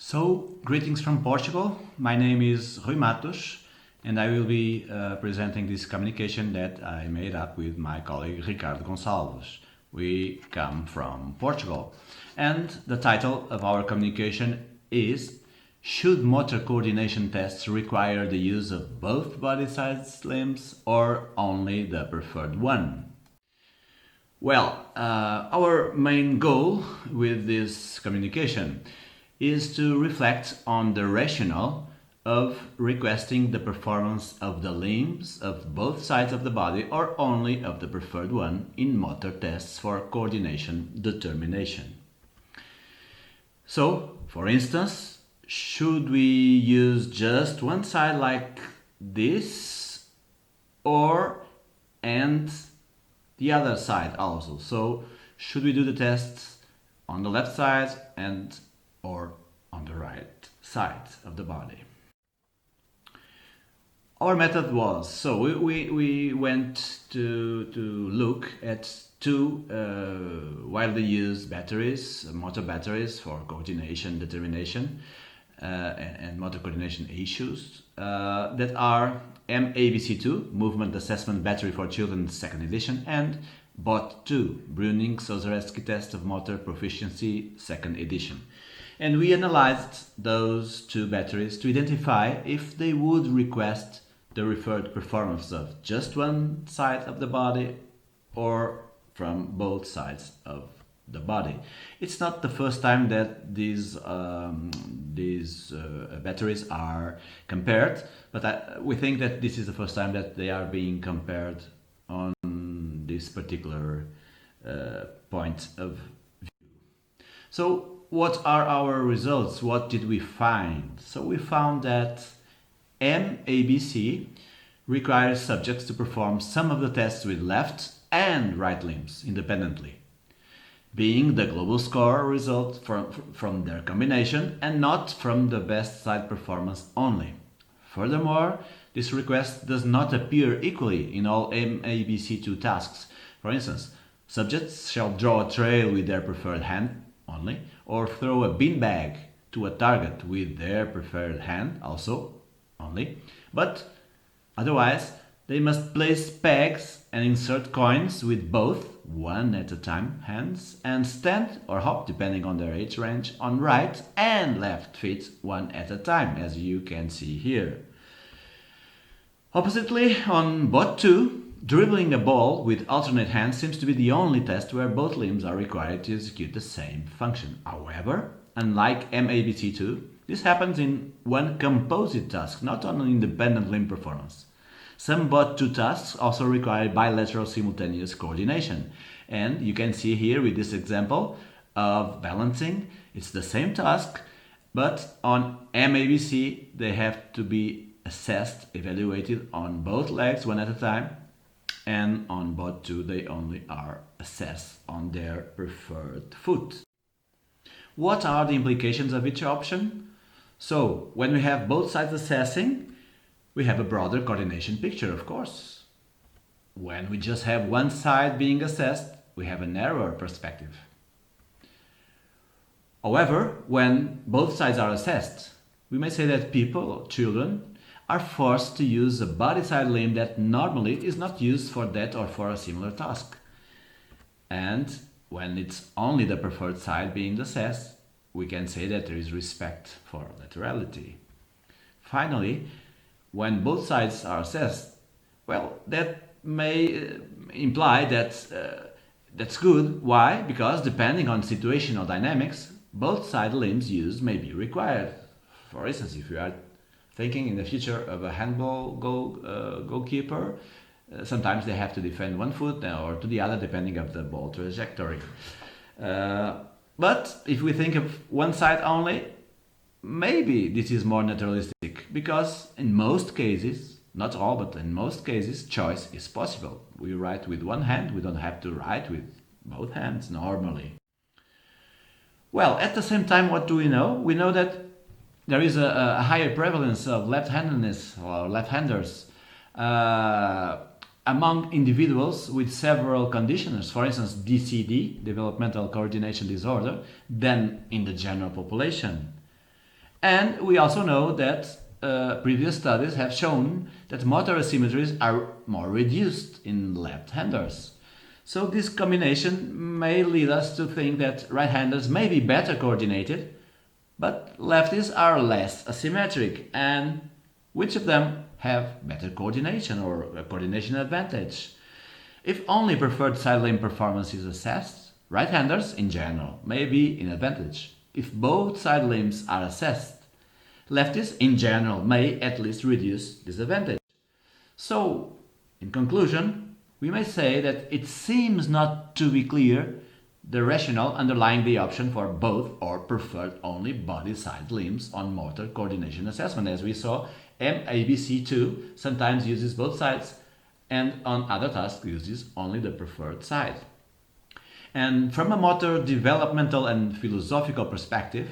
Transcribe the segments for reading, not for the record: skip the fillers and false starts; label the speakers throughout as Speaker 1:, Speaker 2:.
Speaker 1: So, greetings from Portugal. My name is Matos, and I will be presenting this communication that I made up with my colleague Ricardo Gonçalves. We come from Portugal. And the title of our communication is: Should motor coordination tests require the use of both body size limbs or only the preferred one? Well, our main goal with this communication is to reflect on the rationale of requesting the performance of the limbs of both sides of the body or only of the preferred one in motor tests for coordination determination. So, for instance, should we use just one side like this or and the other side also? So, should we do the tests on the left side and or on the right side of the body? Our method was, so we went to look at two widely used batteries, motor batteries for coordination determination and motor coordination issues that are MABC2, Movement Assessment Battery for Children, 2nd edition, and BOT2, Breuning-Sozarewski Test of Motor Proficiency, 2nd edition. And we analyzed those two batteries to identify if they would request the referred performance of just one side of the body or from both sides of the body. It's not the first time that these batteries are compared, but we think that this is the first time that they are being compared on this particular point of view. So, what are our results? What did we find? So we found that MABC requires subjects to perform some of the tests with left and right limbs independently, being the global score result from their combination and not from the best side performance only. Furthermore, this request does not appear equally in all MABC2 tasks. For instance, subjects shall draw a trail with their preferred hand only, or throw a beanbag to a target with their preferred hand also only, but otherwise they must place pegs and insert coins with both, one at a time, hands, and stand or hop, depending on their age range, on right and left feet, one at a time, as you can see here. Oppositely, on BOT2, dribbling a ball with alternate hands seems to be the only test where both limbs are required to execute the same function. However, unlike MABC2, this happens in one composite task, not on an independent limb performance. Some BOT2 tasks also require bilateral simultaneous coordination, and you can see here with this example of balancing, it's the same task, but on MABC they have to be assessed, evaluated on both legs one at a time, and on BOT2 they only are assessed on their preferred foot. What are the implications of each option? So, when we have both sides assessing, we have a broader coordination picture, of course. When we just have one side being assessed, we have a narrower perspective. However, when both sides are assessed, we may say that people, children, are forced to use a body side limb that normally is not used for that or for a similar task. And when it's only the preferred side being assessed, we can say that there is respect for laterality. Finally, when both sides are assessed, well, that may imply that that's good. Why? Because depending on situational dynamics, both side limbs used may be required. For instance, if you are thinking in the future of a handball goalkeeper, sometimes they have to defend one foot or to the other depending on the ball trajectory. But if we think of one side only, maybe this is more naturalistic, because in most cases, not all, but in most cases, choice is possible. We write with one hand, we don't have to write with both hands normally. Well, at the same time, what do we know? We know that there is a higher prevalence of left-handedness or left-handers among individuals with several conditions, for instance DCD, developmental coordination disorder, than in the general population. And we also know that previous studies have shown that motor asymmetries are more reduced in left-handers. So this combination may lead us to think that right-handers may be better coordinated, but lefties are less asymmetric, and which of them have better coordination or a coordination advantage? If only preferred side limb performance is assessed, right-handers in general may be in advantage. If both side limbs are assessed, lefties in general may at least reduce disadvantage. So, in conclusion, we may say that it seems not to be clear the rationale underlying the option for both or preferred only body side limbs on motor coordination assessment. As we saw, MABC2 sometimes uses both sides and on other tasks uses only the preferred side. And from a motor developmental and philosophical perspective,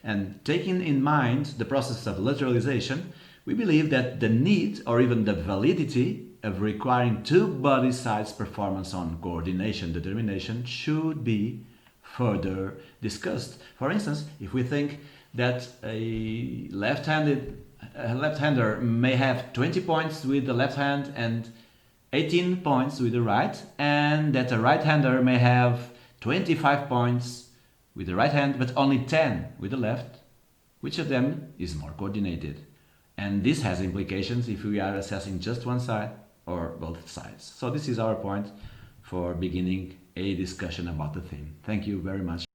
Speaker 1: and taking in mind the process of lateralization, we believe that the need or even the validity of requiring two body sides performance on coordination determination should be further discussed. For instance, if we think that a left-hander may have 20 points with the left hand and 18 points with the right, and that a right-hander may have 25 points with the right hand but only 10 with the left, which of them is more coordinated? And this has implications if we are assessing just one side or both sides. So this is our point for beginning a discussion about the theme. Thank you very much.